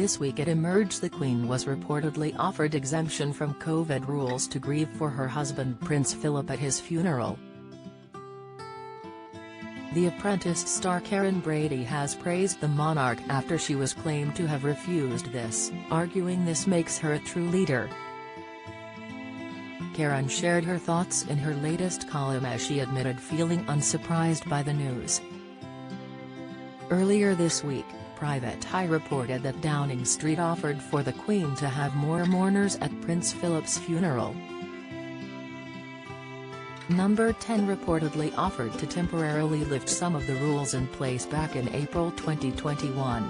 This week it emerged the Queen was reportedly offered exemption from COVID rules to grieve for her husband Prince Philip at his funeral. The Apprentice star Karren Brady has praised the monarch after she was claimed to have refused this, arguing this makes her a true leader. Karren shared her thoughts in her latest column as she admitted feeling unsurprised by the news. Earlier this week, Private Eye reported that Downing Street offered for the Queen to have more mourners at Prince Philip's funeral. Number 10 reportedly offered to temporarily lift some of the rules in place back in April 2021.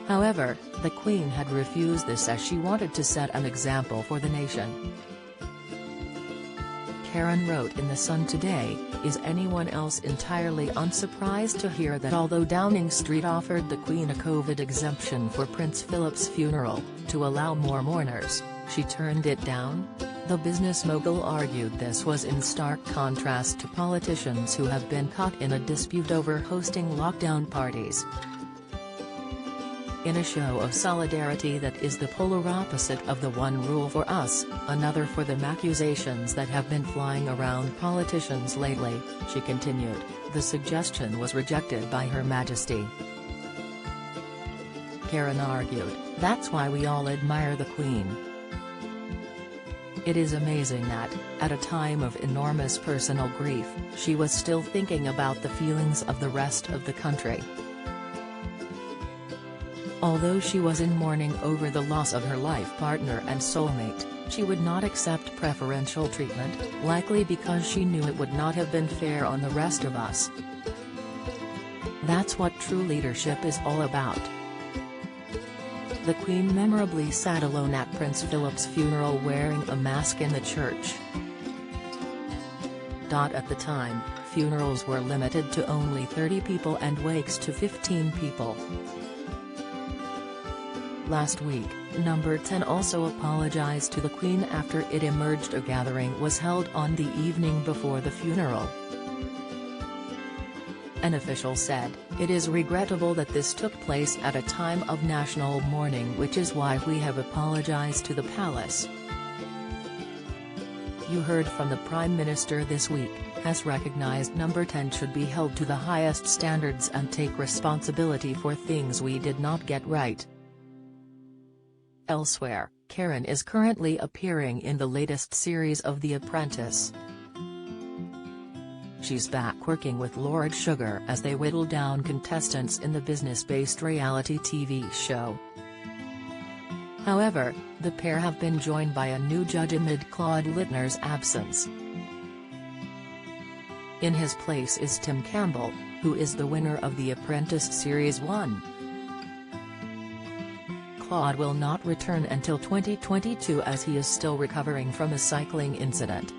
However, the Queen had refused this as she wanted to set an example for the nation. Karren wrote in The Sun today, "Is anyone else entirely unsurprised to hear that although Downing Street offered the Queen a COVID exemption for Prince Philip's funeral, to allow more mourners, she turned it down?" The business mogul argued this was in stark contrast to politicians who have been caught in a dispute over hosting lockdown parties. In a show of solidarity that is the polar opposite of the one rule for us, another for them accusations that have been flying around politicians lately, she continued, the suggestion was rejected by Her Majesty. Karren argued, "That's why we all admire the Queen. It is amazing that, at a time of enormous personal grief, she was still thinking about the feelings of the rest of the country." Although she was in mourning over the loss of her life partner and soulmate, she would not accept preferential treatment, likely because she knew it would not have been fair on the rest of us. That's what true leadership is all about. The Queen memorably sat alone at Prince Philip's funeral wearing a mask in the church. At the time, funerals were limited to only 30 people and wakes to 15 people. Last week, Number 10 also apologized to the Queen after it emerged a gathering was held on the evening before the funeral. An official said, "It is regrettable that this took place at a time of national mourning, which is why we have apologized to the palace." You heard from the Prime Minister this week, has recognized Number 10 should be held to the highest standards and take responsibility for things we did not get right. Elsewhere, Karren is currently appearing in the latest series of The Apprentice. She's back working with Lord Sugar as they whittle down contestants in the business-based reality TV show. However, the pair have been joined by a new judge amid Claude Littner's absence. In his place is Tim Campbell, who is the winner of The Apprentice Series 1. Claude will not return until 2022 as he is still recovering from a cycling incident.